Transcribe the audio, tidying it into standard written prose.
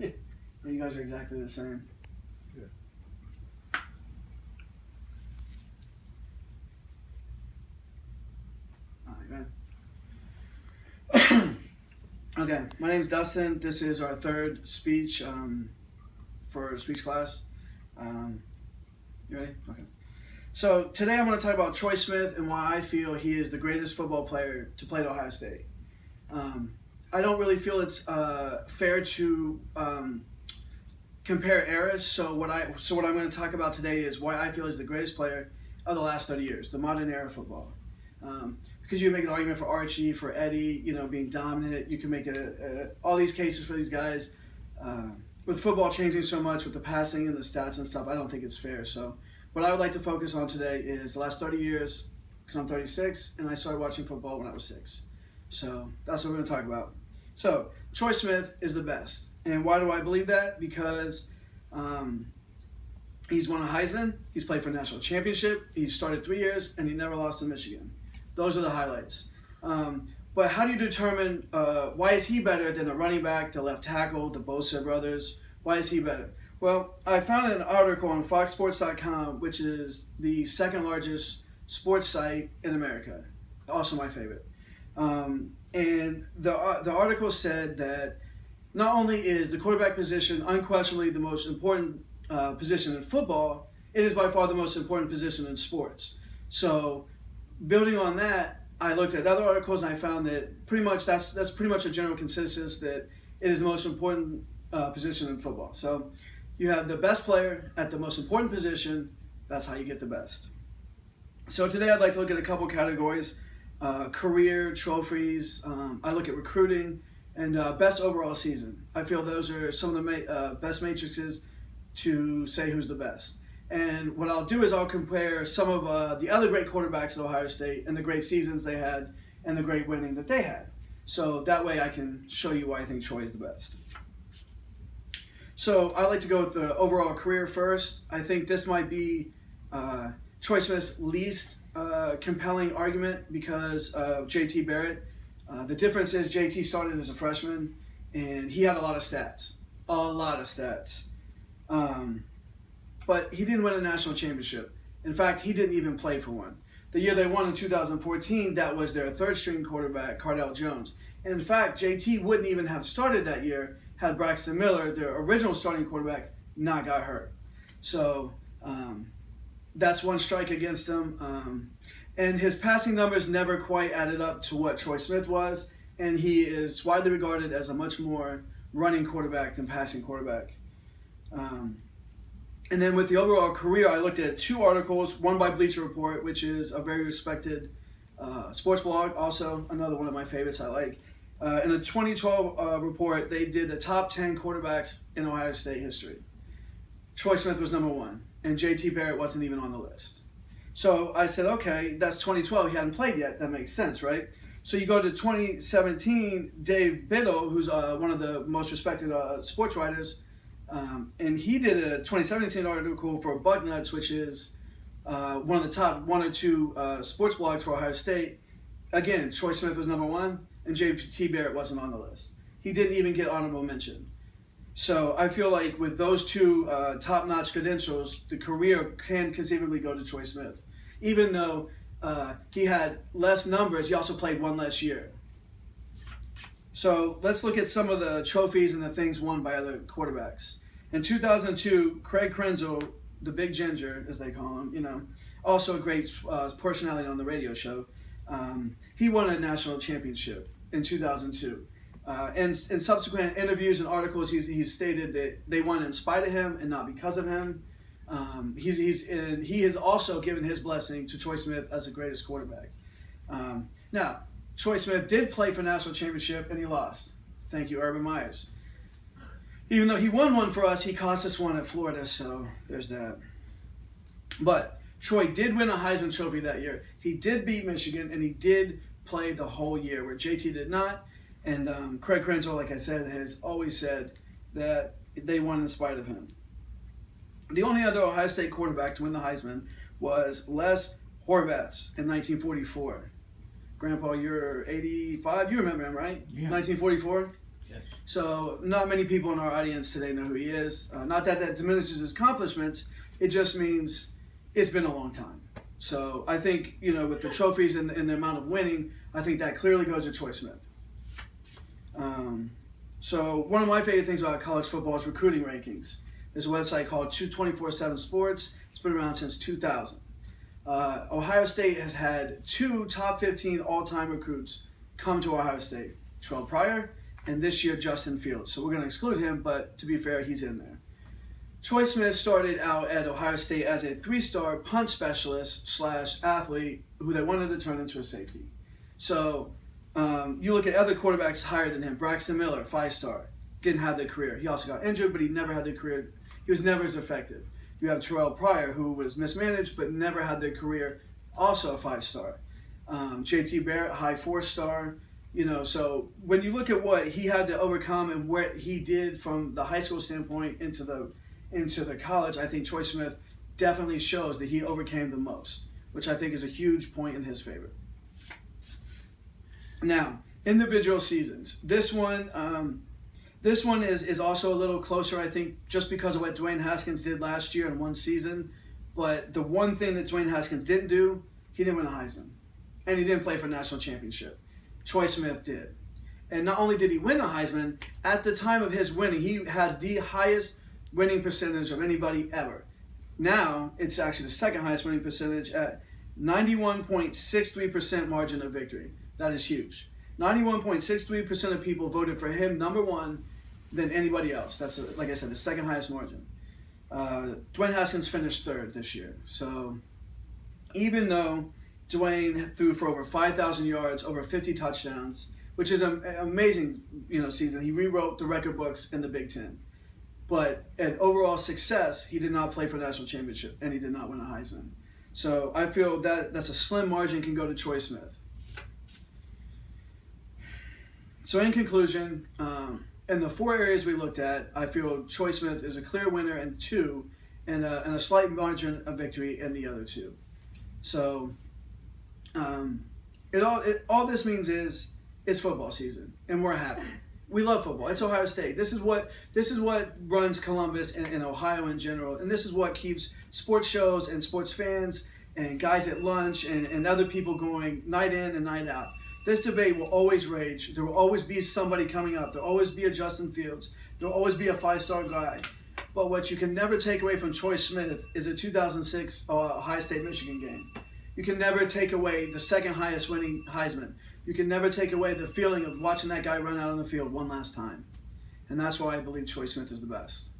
You guys are exactly the same. Yeah. All right, man. Okay, my name's Dustin. This is our third speech for speech class. You ready? Okay. So today I'm going to talk about Troy Smith and why I feel he is the greatest football player to play at Ohio State. I don't really feel it's fair to compare eras. So what I'm going to talk about today is why I feel he's the greatest player of the last 30 years, the modern era of football. Because you make an argument for Archie, for Eddie, being dominant. You can make all these cases for these guys. With football changing so much with the passing and the stats and stuff, I don't think it's fair. So what I would like to focus on today is the last 30 years, because I'm 36, and I started watching football when I was 6. So that's what we're going to talk about. So Troy Smith is the best. And why do I believe that? Because he's won a Heisman, he's played for a national championship, he's started 3 years, and he never lost to Michigan. Those are the highlights. But how do you determine why is he better than a running back, the left tackle, the Bosa brothers? Why is he better? Well, I found an article on FoxSports.com, which is the second largest sports site in America. Also my favorite. And the article said that not only is the quarterback position unquestionably the most important position in football, it is by far the most important position in sports. So building on that, I looked at other articles and I found that pretty much that's pretty much a general consensus that it is the most important position in football. So you have the best player at the most important position. That's how you get the best. So today I'd like to look at a couple categories: career, trophies. I look at recruiting and best overall season. I feel those are some of the best matrices to say who's the best. And what I'll do is I'll compare some of the other great quarterbacks at Ohio State and the great seasons they had and the great winning that they had. So that way I can show you why I think Troy is the best. So I like to go with the overall career first. I think this might be Troy Smith's least compelling argument because of J.T. Barrett. The difference is J.T. started as a freshman and he had a lot of stats. But he didn't win a national championship. In fact, he didn't even play for one. The year they won in 2014, that was their third-string quarterback, Cardale Jones. And in fact, JT wouldn't even have started that year had Braxton Miller, their original starting quarterback, not got hurt. So that's one strike against him. And his passing numbers never quite added up to what Troy Smith was. And he is widely regarded as a much more running quarterback than passing quarterback. And then with the overall career, I looked at 2 articles, one by Bleacher Report, which is a very respected sports blog, also another one of my favorites I like. In a 2012 report, they did the top 10 quarterbacks in Ohio State history. Troy Smith was number 1, and J.T. Barrett wasn't even on the list. So I said, okay, that's 2012. He hadn't played yet. That makes sense, right? So you go to 2017, Dave Biddle, who's one of the most respected sports writers, and he did a 2017 article for Bucknuts, which is one of the top 1 or 2 sports blogs for Ohio State. Again, Troy Smith was number 1, and J.T. Barrett wasn't on the list. He didn't even get honorable mention. So I feel like with those 2 top-notch credentials, the career can conceivably go to Troy Smith. Even though he had less numbers, he also played 1 less year. So let's look at some of the trophies and the things won by other quarterbacks. In 2002, Craig Krenzel, the Big Ginger, as they call him, also a great personality on the radio show, he won a national championship in 2002. And in subsequent interviews and articles, he's stated that they won in spite of him and not because of him. He has also given his blessing to Troy Smith as the greatest quarterback. Now, Troy Smith did play for national championship and he lost. Thank you, Urban Myers. Even though he won one for us, he cost us one at Florida, so there's that. But Troy did win a Heisman Trophy that year. He did beat Michigan, and he did play the whole year, where JT did not. And Craig Krenzel, like I said, has always said that they won in spite of him. The only other Ohio State quarterback to win the Heisman was Les Horvath in 1944. Grandpa, you're 85. You remember him, right? Yeah. 1944? Yeah. So not many people in our audience today know who he is. Not that that diminishes his accomplishments. It just means it's been a long time. So I think, with the trophies and the amount of winning, I think that clearly goes to Troy Smith. So one of my favorite things about college football is recruiting rankings. There's a website called 247 Sports. It's been around since 2000. Ohio State has had 2 top 15 all-time recruits come to Ohio State. Terrell Pryor and this year Justin Fields. So we're going to exclude him, but to be fair, he's in there. Troy Smith started out at Ohio State as a 3-star punt specialist / athlete who they wanted to turn into a safety. So you look at other quarterbacks higher than him. Braxton Miller, 5-star, didn't have the career. He also got injured, but he never had the career. He was never as effective. You have Terrell Pryor, who was mismanaged, but never had the career, also a 5-star. JT Barrett, high 4-star. So when you look at what he had to overcome and what he did from the high school standpoint into the college, I think Troy Smith definitely shows that he overcame the most, which I think is a huge point in his favor. Now, individual seasons. This one is also a little closer, I think, just because of what Dwayne Haskins did last year in one season. But the one thing that Dwayne Haskins didn't do, he didn't win a Heisman. And he didn't play for a national championship. Troy Smith did. And not only did he win a Heisman, at the time of his winning, he had the highest winning percentage of anybody ever. Now, it's actually the second highest winning percentage at 91.63% margin of victory. That is huge. 91.63% of people voted for him number one than anybody else. That's, like I said, the second highest margin. Dwayne Haskins finished third this year. So even though Dwayne threw for over 5,000 yards, over 50 touchdowns, which is an amazing season. He rewrote the record books in the Big Ten. But at overall success, he did not play for a national championship, and he did not win a Heisman. So I feel that's a slim margin can go to Troy Smith. So in conclusion, in the 4 areas we looked at, I feel Troy Smith is a clear winner in 2 and a slight margin of victory in the other 2. So all this means is it's football season, and we're happy. We love football. It's Ohio State. This is what runs Columbus and Ohio in general, and this is what keeps sports shows and sports fans and guys at lunch and other people going night in and night out. This debate will always rage. There will always be somebody coming up. There will always be a Justin Fields. There will always be a 5-star guy. But what you can never take away from Troy Smith is a 2006 Ohio State-Michigan game. You can never take away the second highest winning Heisman. You can never take away the feeling of watching that guy run out on the field one last time. And that's why I believe Troy Smith is the best.